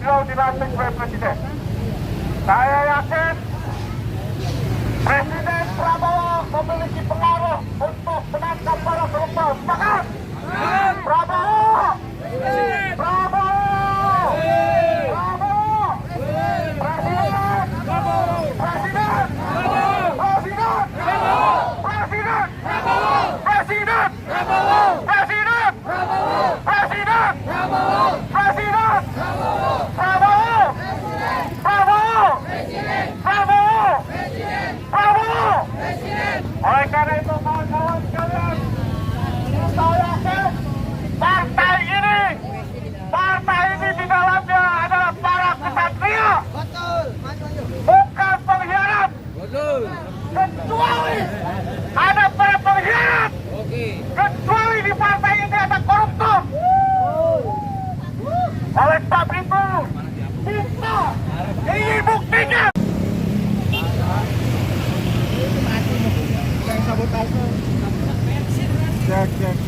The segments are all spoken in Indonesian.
beliau dilantik oleh Presiden. Saya yakin Presiden Prabowo memiliki pengaruh untuk menangkap para koruptor. Semangat! Prabowo! Prabowo! Prabowo! Presiden! Presiden! Presiden! Presiden! Presiden! Presiden! Presiden! Presiden! Prabowo! Prabowo! Prabowo! Prabowo! Oleh karena itu kawan-kawan sekalian, saya yakin partai ini di dalamnya adalah para kesatria, bukan pengkhianat. Kecuali ada para pengkhianat, kecuali di partai ini ada koruptor. Oleh sebab itu kita ingin buktinya. Cek.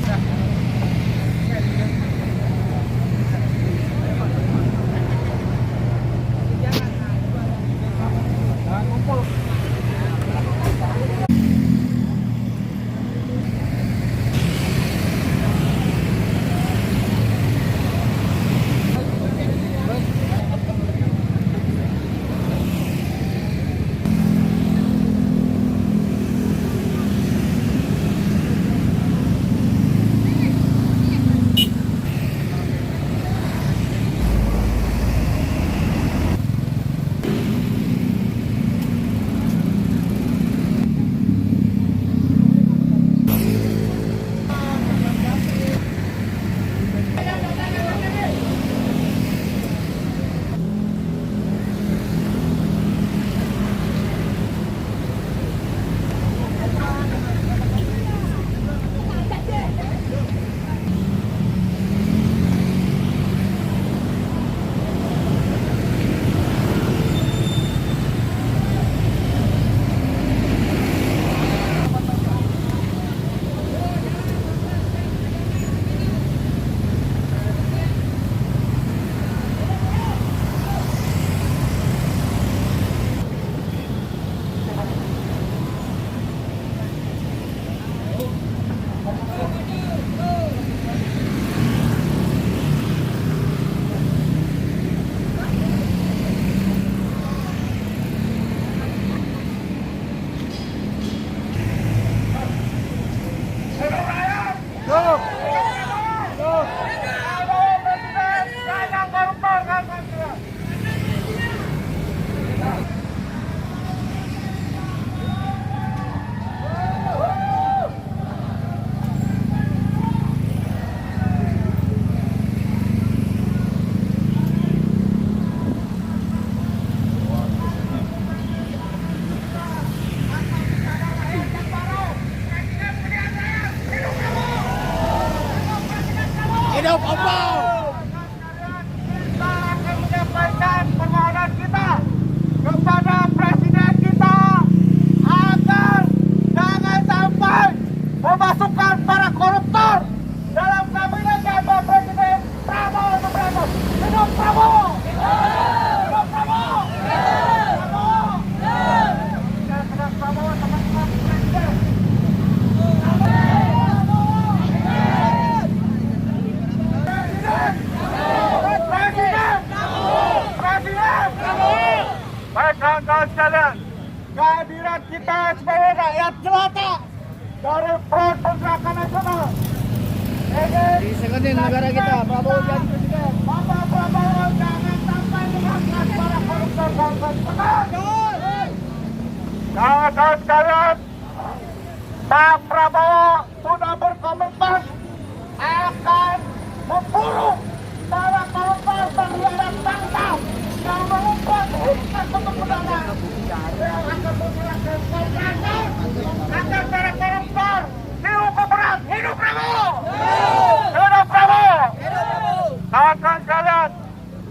Hidup Allah! Kita akan menyampaikan permohonan kita kepada Presiden kita agar jangan sampai memasukkan para koruptor dalam kabinetnya Pak Presiden Prabowo Subianto. Hidup Prabowo! Hidup Prabowo! Prabowo! Dan sedang Prabowo teman-teman Presiden. Baik kawan-kawan sekalian, kehadiran kita sebagai rakyat jelata dari Front Pergerakan Nasional Disekonin negara kita, Prabowo jadi presiden. Bapak Prabowo jangan sampai mengangkat para koruptor bangsa. Kawan-kawan sekalian, Pak Prabowo sudah berkomitmen akan memburu para koruptor pengkhianat bangsa yang mengumpat hutang penggunaan yang akan menggunakan koruptor agar para koruptor dihukum berat. Hidup Prabowo! Hidup Prabowo! Kawan-kawan sekalian,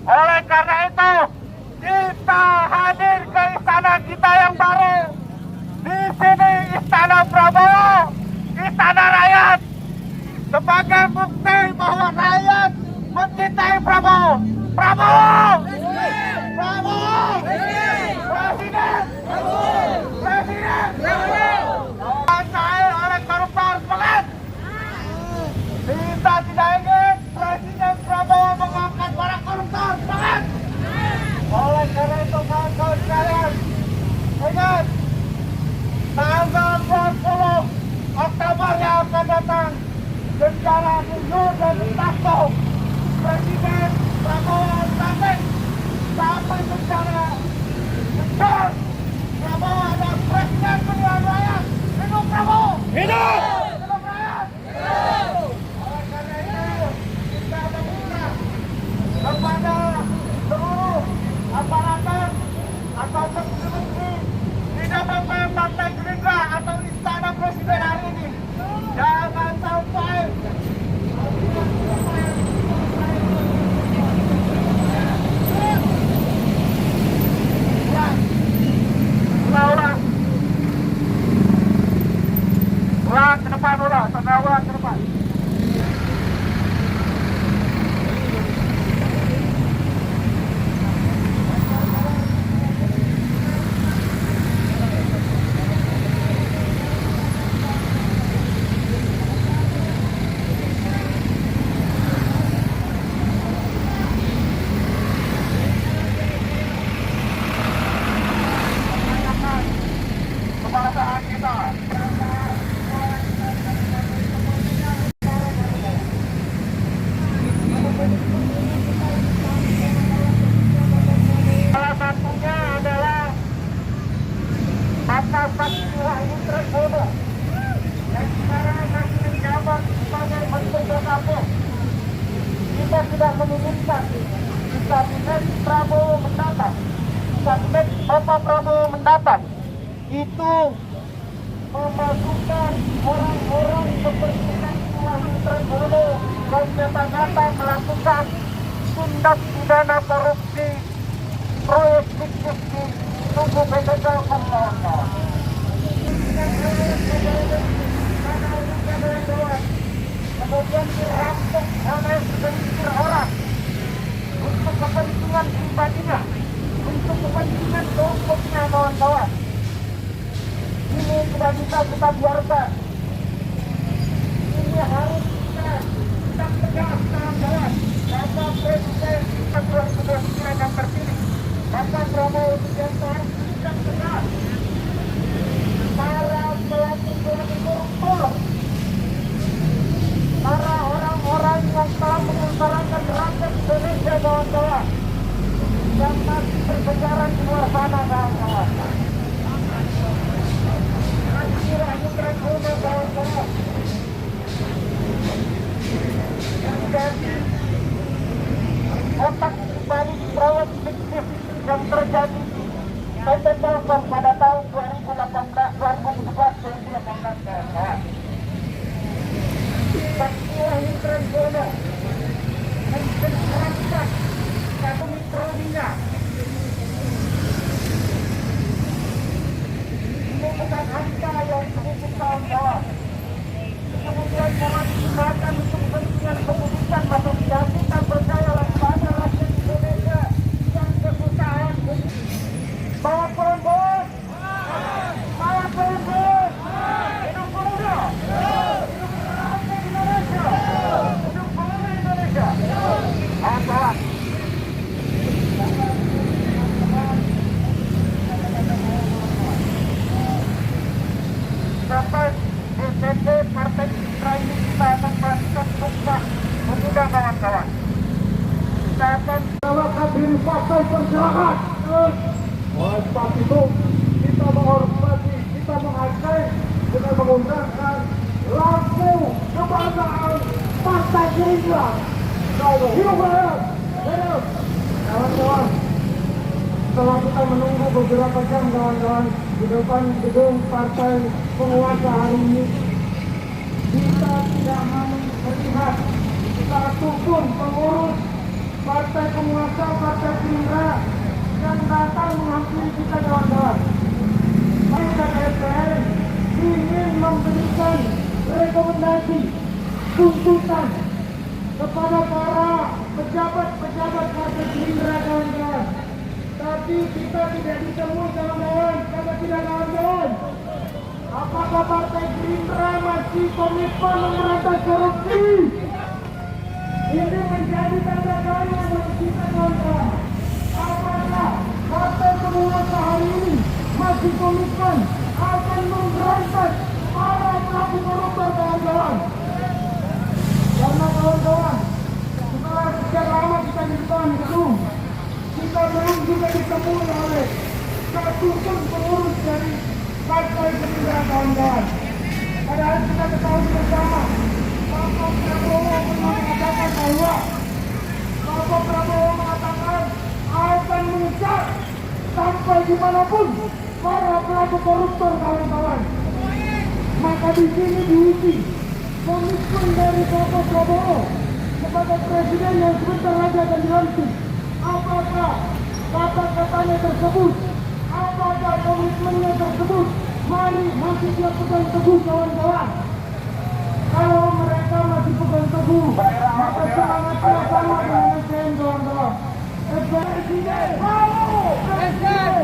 oleh karena itu kita hadir ke istana kita yang baru. Di sini istana Prabowo, istana rakyat, sebagai bukti bahwa rakyat mencintai Prabowo. Prabowo! next Prabowo mendatang, next Bapak Prabowo mendatang, itu memasukkan orang-orang seperti Wahyu Trenggono yang nyata-nyata melakukan tindak pidana korupsi proyek fiktif di tubuh BPK Komando. Kemudian dirampok oleh segelintir orang untuk kepentingan pribadinya, untuk kepentingan kelompoknya, kawan-kawan. Ini tidak bisa kita biarkan. Ini harus kita tegas, kawan-kawan. Bapak Presiden 2029 yang terpilih, Bapak Prabowo Subianto harus tidak tegas. Para pelaku koruptor, para orang-orang yang telah mengutarakan rakyat Indonesia, kawan-kawan, yang masih berkejaran di luar sana, kawan-kawan. Wahyu Trenggono, kawan-kawan, yang jadi otak dibalik proyek fiktif yang terjadi di PT Telkom pada tahun 2018, kawan-kawan. Wahyu Trenggono mencemarkan satu mikronya. Ini bukan angka yang sedikit, kawan-kawan. Kemudian jangan digunakan untuk kepentingan keputusan masuk tidak kita percayalah pada rakyat Indonesia yang kesusahan. Bawa perempuan, bawa perempuan, hidup pemuda, hidup rakyat Indonesia, hidup pemuda Indonesia. Kawan-kawan, sampai DPP Partai Gerindra ini kita akan melakukan sumpah pemuda, kawan-kawan. Kita akan menyalakan diri partai perjuangan. Oleh sebab itu, kita menghormati, kita menghargai dengan menggunakan lampu kebangsaan Partai Gerindra. Hidup rakyat! Kawan-kawan, setelah kita menunggu beberapa jam, kawan-kawan, di depan gedung partai penguasa hari ini, kita tidak melihat satupun pengurus partai penguasa Partai Gerindra yang datang menghampiri kita, kawan-kawan. Kita DPR ingin memberikan rekomendasi, tuntutan kepada para pejabat-pejabat Partai Gerindra, kawan-kawan. Tapi kita tidak ditemui, kawan-kawan, karena tidak, kawan-kawan. Apakah Partai Gerindra masih komitmen memberantas korupsi? Ini menjadi tanda tanya bagi kita, kawan-kawan. Apakah Partai Penguasa hari ini masih komitmen akan memberantas para pelaku koruptor, kawan-kawan? Karena, kawan-kawan, setelah sekian lama kita di depan gedung, kita belum juga ditemui oleh satupun pengurus dari Partai Gerindra, kawan-kawan. Padahal kita ketahui bersama, Bapak Prabowo pernah mengatakan bahwa Bapak Prabowo mengatakan akan mengejar sampai dimanapun para pelaku koruptor, kawan-kawan. Maka di sini diuji komitmen dari Bapak Prabowo sebagai presiden yang sebentar lagi akan dilantik. Apakah kata-katanya tersebut, apakah komitmennya tersebut, mari masih dia pegang teguh, kawan-kawan. Kalau mereka masih pegang teguh, maka semangatnya sama dengan SDM, kawan-kawan. Presiden Prabowo, Presiden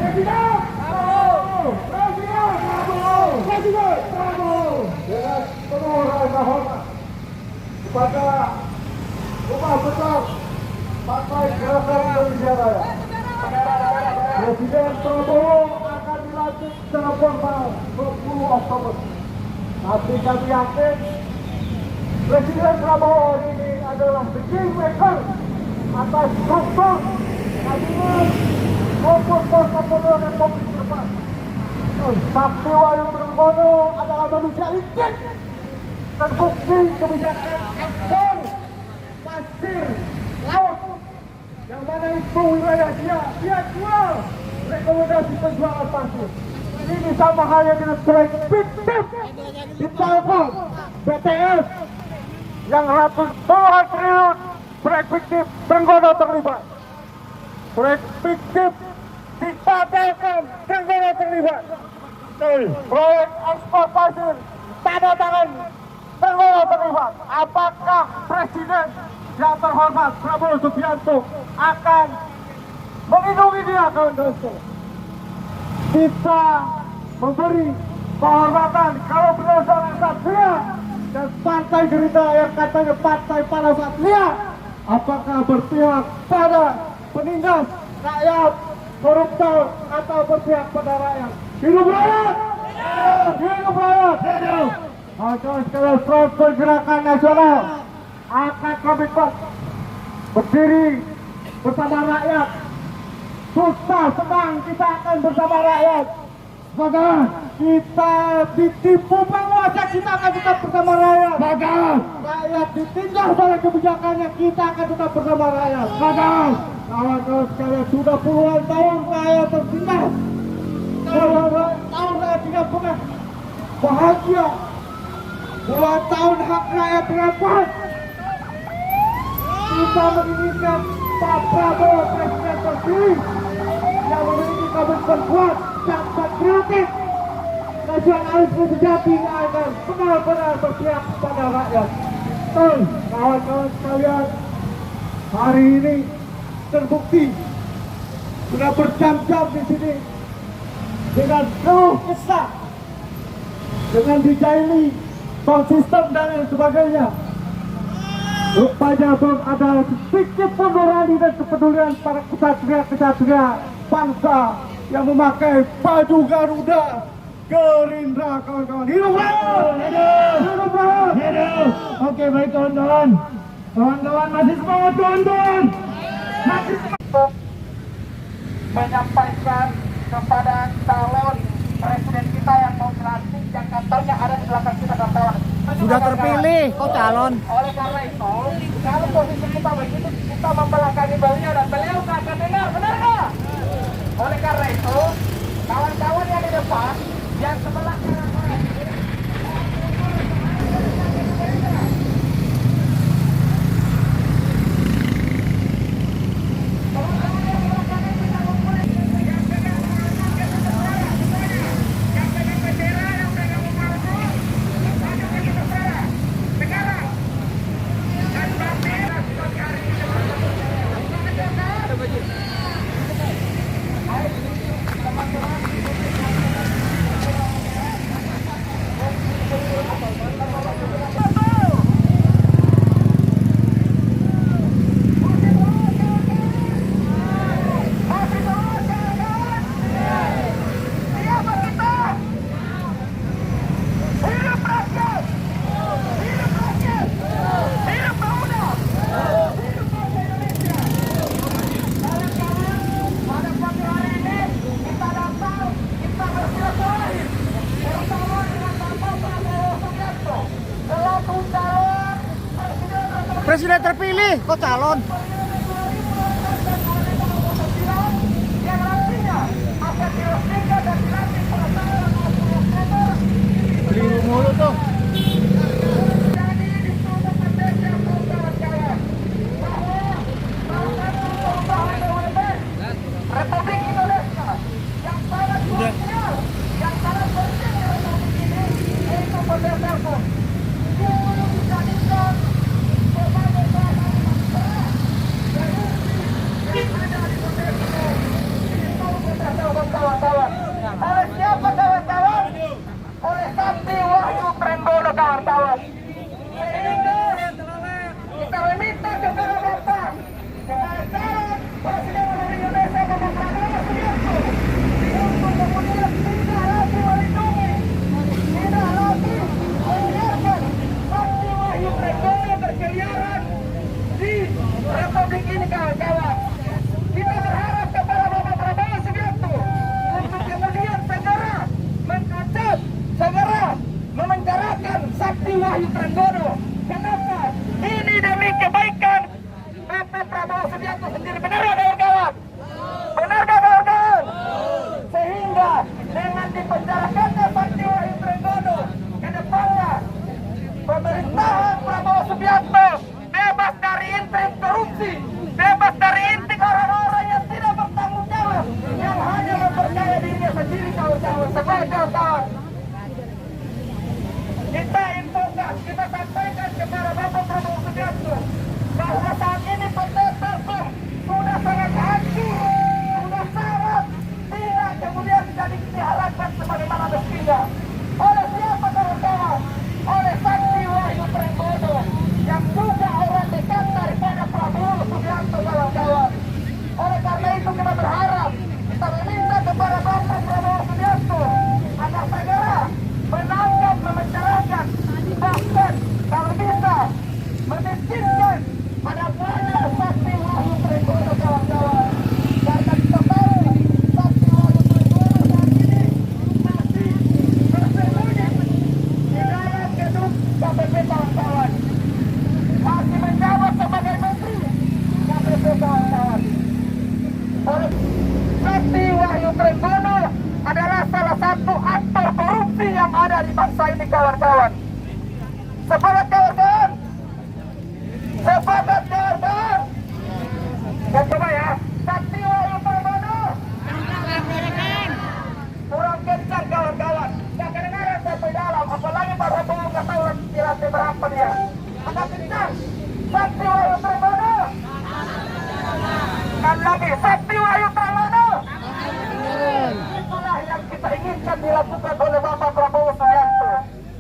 Prabowo, Presiden Prabowo, Presiden Prabowo. Dengan penuh rasa hormat kepada rumah besar Partai Gerakan Indonesia Raya, Presiden Prabowo akan dilantik secara formal 20 Oktober. Tapi kami yakin Presiden Prabowo ini adalah the kingmaker atas struktur kabinet maupun portofolio Republik ke depan. Tapi Wahyu Trenggono adalah manusia licik, terbukti kebijakan ekspor pasir laut yang mana itu wilayah dia jual rekomendasi penjualan pasir. Ini sama halnya dengan proyek fiktif di Telkom, BTS yang ratus puluhan triliun, proyek fiktif Trenggono terlibat. Proyek fiktif dipatalkan, Trenggono terlibat. Proyek ekspor pasir, tanda tangan, Trenggono terlibat. Apakah Presiden yang terhormat Prabowo Subianto akan melindungi dia, kawan-kawan? Kita memberi kehormatan kalau beliau seorang satria dan Partai Gerindra yang katanya partai para satria, apakah berpihak pada penindas rakyat, koruptor, atau berpihak pada rakyat? Hidup rakyat! Hidup rakyat! Maka sekalian Front Pergerakan Nasional akan komitmen berdiri bersama rakyat. Susah senang kita akan bersama rakyat. Maka kita ditipu penguasa, kita akan tetap bersama rakyat. Maka rakyat ditindas oleh kebijakannya, kita akan tetap bersama rakyat. Maka kawan-kawan sekalian, sudah puluhan tahun rakyat tertindas. Puluhan tahun rakyat tidak pernah bahagia. Puluhan tahun hak rakyat dirampas. Kita menginginkan Pak Prabowo Presiden terpilih yang memiliki komitmen kuat dan patriotik, nasionalisme sejati agar benar-benar berpihak pada rakyat. Kawan-kawan sekalian, hari ini terbukti sudah berjam-jam di sini dengan keluh kesah, dengan dijaili konsisten dan lain sebagainya. Rupanya belum ada sedikit pun nurani dan kepedulian para kesatria bangsa yang memakai baju Garuda Gerindra, kawan-kawan. Hidup rakyat! Hidup rakyat! Hidup! Oke, baik kawan-kawan. Kawan-kawan masih semangat, kawan-kawan. Masih semangat. Menyampaikan kepada calon presiden kita yang mau dilantik, yang kantornya ada di belakang kita, kawan-kawan. Sudah terpilih kok calon. Oleh karena itu, kalau posisi kita begitu, kita membelakangi beliau dan beliau nggak akan dengar, benar nggak? Oleh karena itu, kawan-kawan yang di depan, yang sebelah kanan, Presiden terpilih kok calon. Beli mulu tuh. Republik Indonesia yang sangat krusial, yang sangat penting di Republik ini, yaitu berdasarkan dijadikan sebagai bahan masyarakat yang ada di Republik ini. Itu kita kawan-kawan. Oleh siapa kawan-kawan? Oleh Sakti Wahyu Trenggono, kawan-kawan. Sehingga kita meminta kepada Bapak, kepada calon Presiden Republik Indonesia Bapak Prabowo Subianto, untuk kemudian tidak lagi melindungi, tidak lagi membiarkan Sakti Wahyu Trenggono berkeliaran di Republik ini, kawan-kawan. Kita berharap kepada Bapak Prabowo Subianto untuk kemudian segera mengangkat, segera memenjarakan Sakti Wahyu Trenggono. Kenapa? Ini demi kebaikan Bapak Prabowo Subianto sendiri, benar. ada di bangsa ini kawan-kawan. Sepakat kawan-kawan? Sepakat kawan-kawan? Dan coba ya, Satrio Pramana. Kurang kencang kawan-kawan. Gak kedengaran sampai dalam, apalagi Pak Prabowo nggak tahu aspirasi berapa dia. Agak kencang. Satrio Pramana. Dan lagi Satrio Pramana. Itulah yang kita inginkan dilakukan oleh Bapak Prabowo Subianto,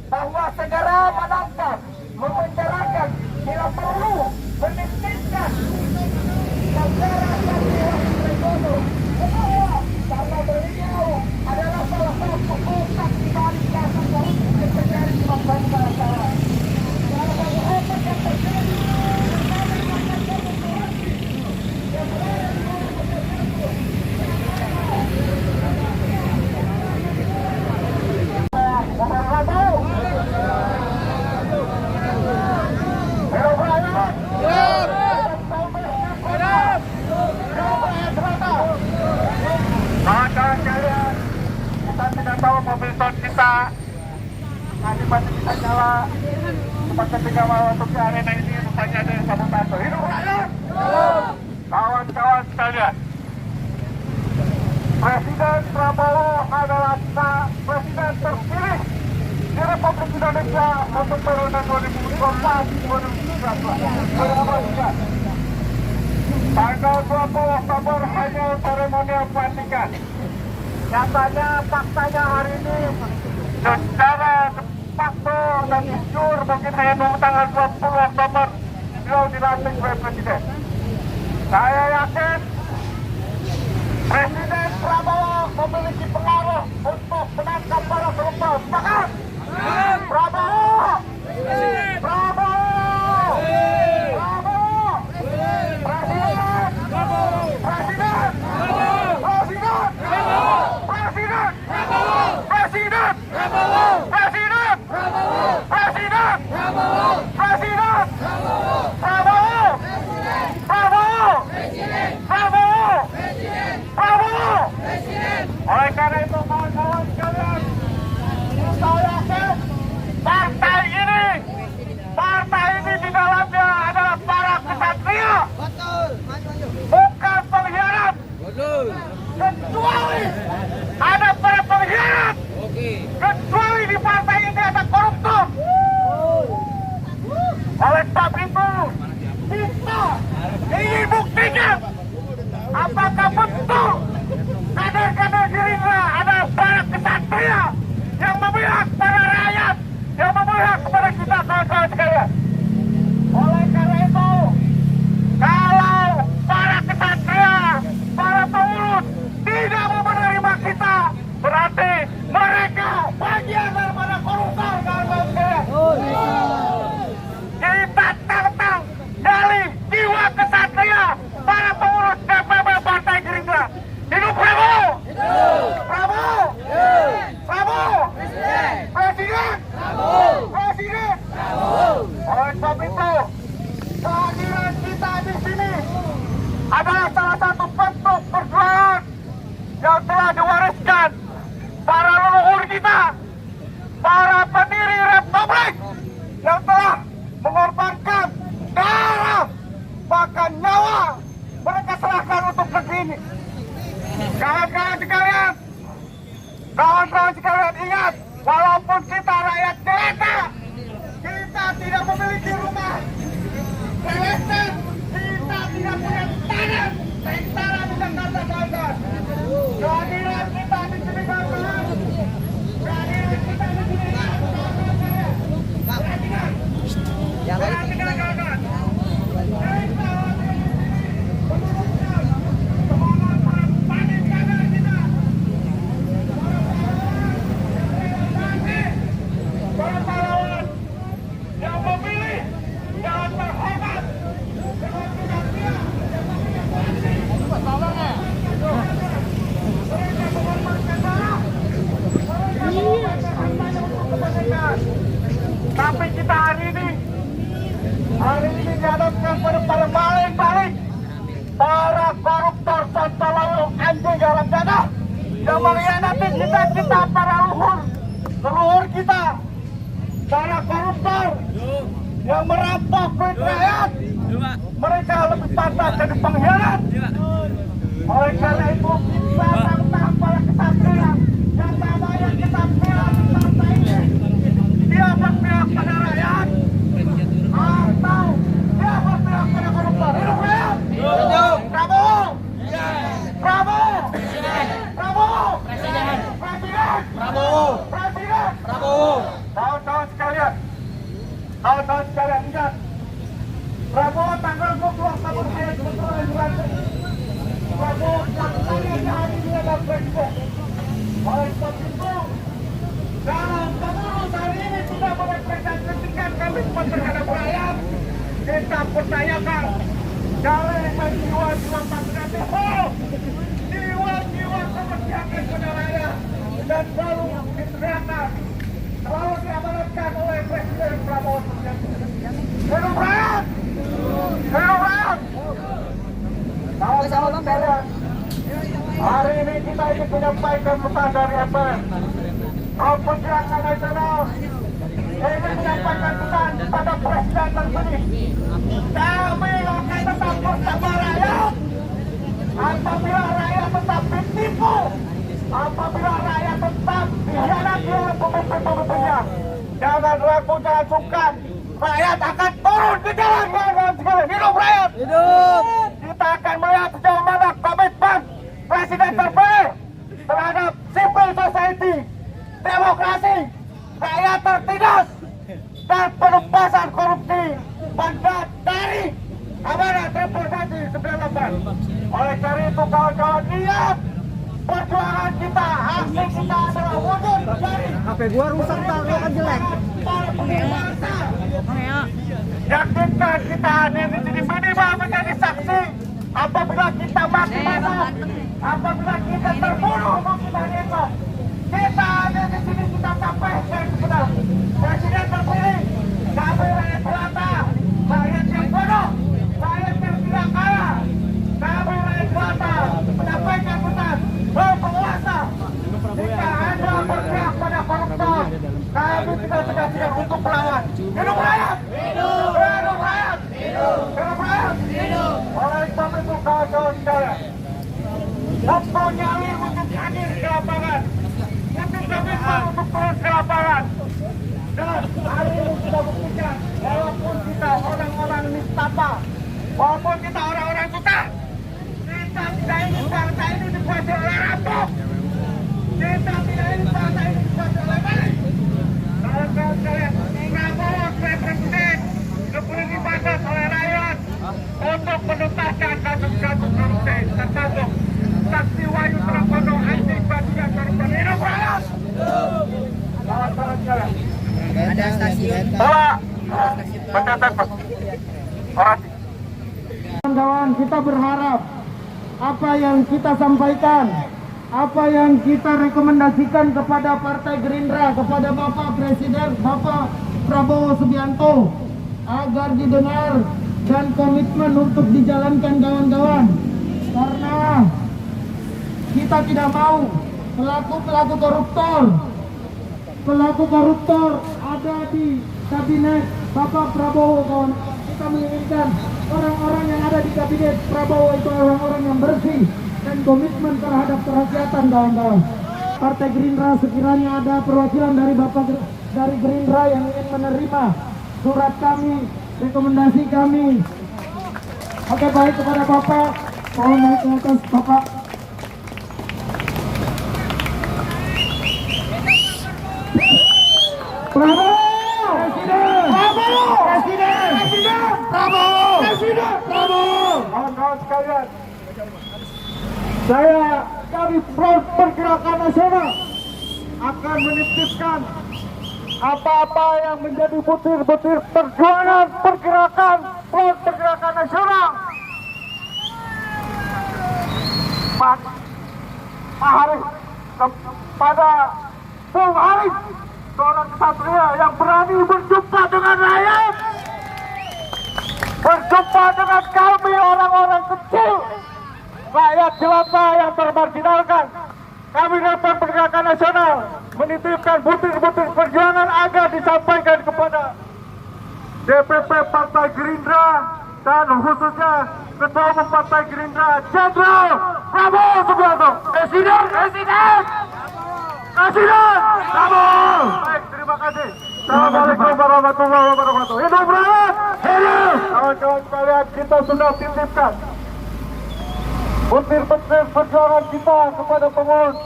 bahwa segera menangkap, memenjarakan, bila perlu memiskinkan negara Satrio Pramana, karena beliau adalah salah satu pusat di balik kasus korupsi yang terjadi di bangsa kita. Salah satu otak yang terjadi mobil ton kita masih bisa nyala. Tempat ketika mau masuk ke arena ini rupanya ada yang sabotase. Hidup rakyat! Kawan-kawan sekalian, Presiden Prabowo adalah presiden terpilih di Republik Indonesia untuk periode 2024-2019. Tanggal 20 Oktober hanya seremonial pelantikan. Nyatanya, faktanya hari ini secara fakta dan jujur mungkin hanya nunggu tanggal 20 Oktober beliau dilantik sebagai presiden. Saya yakin Presiden Prabowo memiliki pengaruh untuk menangkap para koruptor. Sepakat? Prabowo! Prabowo! Prabowo! Presiden! Presiden! Presiden! Presiden! Presiden! Presiden! Presiden! Presiden! Prabowo! Prabowo! Prabowo! Prabowo! Oleh karena itu kawan-kawan sekalian, saya yakin partai ini di dalamnya adalah para kesatria, bukan pengkhianat. Kecuali ada para pengkhianat, kecuali di partai ini ada koruptor. Oleh sebab itu kita ingin buktikan apakah betul kader-kader Gerindra adalah para kesatria yang memihak pada rakyat, yang memihak kepada kita kawan-kawan sekalian. Oleh karena itu, kalau para kesatria, para pengurus tidak mau menerima kita, berarti mereka bagian daripada koruptor kawan-kawan sekalian. Kita tantang dari jiwa kesatria para pengurus DPP Partai Gerindra. Hidup Prabowo! Prabowo! Prabowo! Presiden! Presiden! Oleh sebab itu, kehadiran kita di sini adalah salah satu bentuk perjuangan yang telah diwariskan para leluhur kita, para pendiri Republik yang telah mengorbankan darah, bahkan nyawa mereka serahkan untuk negeri ini. Kawan-kawan sekalian ingat, walaupun kita rakyat jelata, kita tidak memiliki rumah elektrik, kita tidak punya tanah sementara di Jakarta, kawan-kawan. Kehadiran kita di sini, kawan-kawan. Kehadiran kita di sini, kawan-kawan. Perhatikan, kawan-kawan. Tapi kita hari ini dihadapkan pada paling para koruptor sontoloyo anjing galang dana yang mengkhianati kita para leluhur kita, para koruptor yang merampok duit rakyat, mereka lebih pantas jadi pengkhianat. Oleh karena itu kita tantang pada kesatuan yang namanya kita bilang partai ini dia berpihak pada rakyat atau dia berpihak pada koruptor. Hidup rakyat! Prabowo! Prabowo! Prabowo! Presiden! Prabowo! Presiden! Prabowo! Kawan-kawan sekalian, ingat, Prabowo tanggal 20 tahun saya kebetulan dilantik. Prabowo katanya hari ini adalah presiden. Oleh sebab itu, dalam pengurus hari ini sudah merepresentasikan komitmen terhadap rakyat. Kita percayakan jalan jiwa-jiwa patriotisme, jiwa-jiwa keberpihakan kepada rakyat, dan selalu diteriakan, selalu diamanatkan oleh Presiden Prabowo Subianto. Hidup rakyat! Hidup rakyat! Kawan-kawan sekalian, hari ini kita ingin menyampaikan pesan dari MPR. Pergerakan nasional ingin menyampaikan pesan kepada Presiden terpilih. Kami akan tetap bersama rakyat. Apabila rakyat tetap ditipu, apabila rakyat tetap dikhianati oleh pemimpin-pemimpinnya, jangan ragu, jangan sungkan. Rakyat akan turun ke jalan, kawan-kawan sekalian. Hidup rakyat! Hidup! Kita akan melihat sejauh mana komitmen Presiden terpilih terhadap civil society, demokrasi, rakyat tertindas, dan penumpasan korupsi mandat dari amanat reformasi 98. Oleh karena itu kawan-kawan, lihat perjuangan kita, aksi kita adalah wujud dari HP gua rusak, tak lo kan jelek. para penguasa. Yakinkan kita hadir di sini minimal menjadi saksi apabila kita mati mana, apabila kita terbunuh mungkin hari itu. Kita hadir di sini, kita sampaikan kepada Presiden terpilih, kami rakyat jelata, rakyat yang bodoh, rakyat yang tidak kaya, kami rakyat jelata menyampaikan pesan bahwa penguasa jika Anda berpihak pada koruptor, kami tidak segan-segan untuk melawan. Hidup rakyat! Hidup! Hidup rakyat! Hidup! Hidup rakyat! Hidup! Oleh sebab itu kawan-kawan sekalian, untuk nyali untuk hadir ke lapangan, untuk komitmen untuk turun ke lapangan. Dan hari ini kita buktikan, walaupun kita orang-orang nistapa, walaupun kita orang-orang buta, kita tidak ingin bangsa ini dikuasai oleh rampok. Kita tidak ingin bangsa ini dikuasai oleh maling. Kawan-kawan sekalian, Prabowo sebagai presiden diberi dimandat oleh rakyat untuk menuntaskan kasus-kasus korupsi, termasuk saksi Wahyu Trenggono, anjing bagian korupsi. Hidup rakyat! Kawan-kawan sekalian, Ada stasiun. Pak, pencatat Pak. Orasi. Kawan-kawan, kita berharap apa yang kita sampaikan, apa yang kita rekomendasikan kepada Partai Gerindra, kepada Bapak Presiden, Bapak Prabowo Subianto, agar didengar dan komitmen untuk dijalankan kawan-kawan. Karena kita tidak mau pelaku-pelaku koruptor ada di kabinet Bapak Prabowo, kawan. Kita menginginkan orang-orang yang ada di kabinet Prabowo itu orang-orang yang bersih dan komitmen terhadap kerakyatan, kawan-kawan. Partai Gerindra sekiranya ada perwakilan dari Bapak dari Gerindra yang ingin menerima surat kami, rekomendasi kami. Oke, baik, kepada Bapak, mohon naik ke atas Bapak. Prabowo! Presiden! Prabowo! Presiden! Presiden! Prabowo! Presiden! Prabowo! Kawan-kawan sekalian, kami Front Pergerakan Nasional akan menitipkan apa-apa yang menjadi butir-butir perjuangan pergerakan Front Pergerakan Nasional. Pak Haris, kepada Bung Haris, seorang kesatria yang berani berjumpa dengan rakyat, berjumpa dengan kami orang-orang kecil, rakyat jelata yang termarginalkan, Kami Front Pergerakan Nasional menitipkan butir-butir perjuangan agar disampaikan kepada DPP Partai Gerindra dan khususnya Ketua Umum Partai Gerindra Jenderal Prabowo Subianto. Presiden Prabowo. Baik, terima kasih. Assalamualaikum warahmatullahi wabarakatuh. Hidup rakyat. Hidup. Kawan-kawan sekalian, kita sudah titipkan butir-butir perjuangan kita kepada pengurus.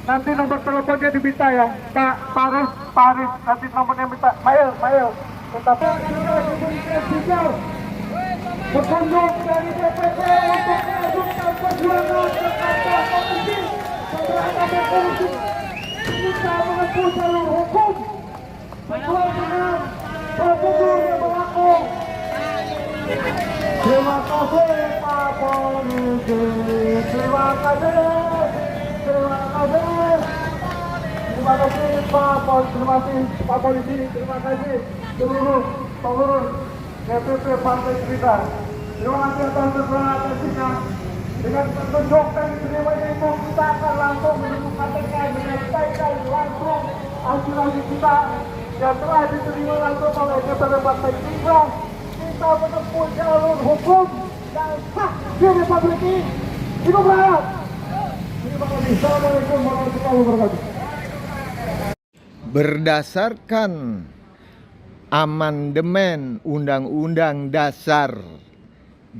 Nanti nomor teleponnya diminta ya, Pak Paris, nanti nomornya minta. Mail. Tetapi berkunjung dari DPP untuk mengajukan perjuangan ke kantor komisi pemberantasan korupsi. Kita menempuh jalur hukum sesuai dengan prosedur yang berlaku. Terima kasih Pak Polisi, terima kasih Pak Polisi, terima kasih seluruh pengurus DPP Partai Gerindra. Terima kasih atas representasinya. Dengan petunjuk dan diterimanya itu, kita akan langsung menuju KPK menyampaikan langsung aspirasi kita yang telah diterima langsung oleh DPP Partai Gerindra. Kita menempuh jalur hukum yang sah di Republik ini. Hidup rakyat. Terima kasih. Assalamualaikum warahmatullahi wabarakatuh. Berdasarkan amandemen Undang-Undang Dasar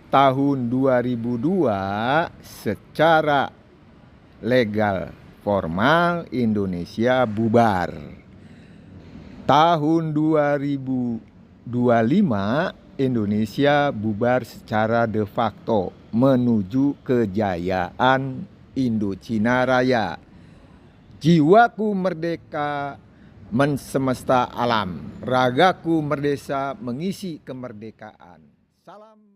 tahun 2002 secara legal formal Indonesia bubar. Tahun 2025 Indonesia bubar secara de facto menuju kejayaan Indochina Raya. Jiwaku merdeka mensemesta alam, ragaku merdeka mengisi kemerdekaan. Salam.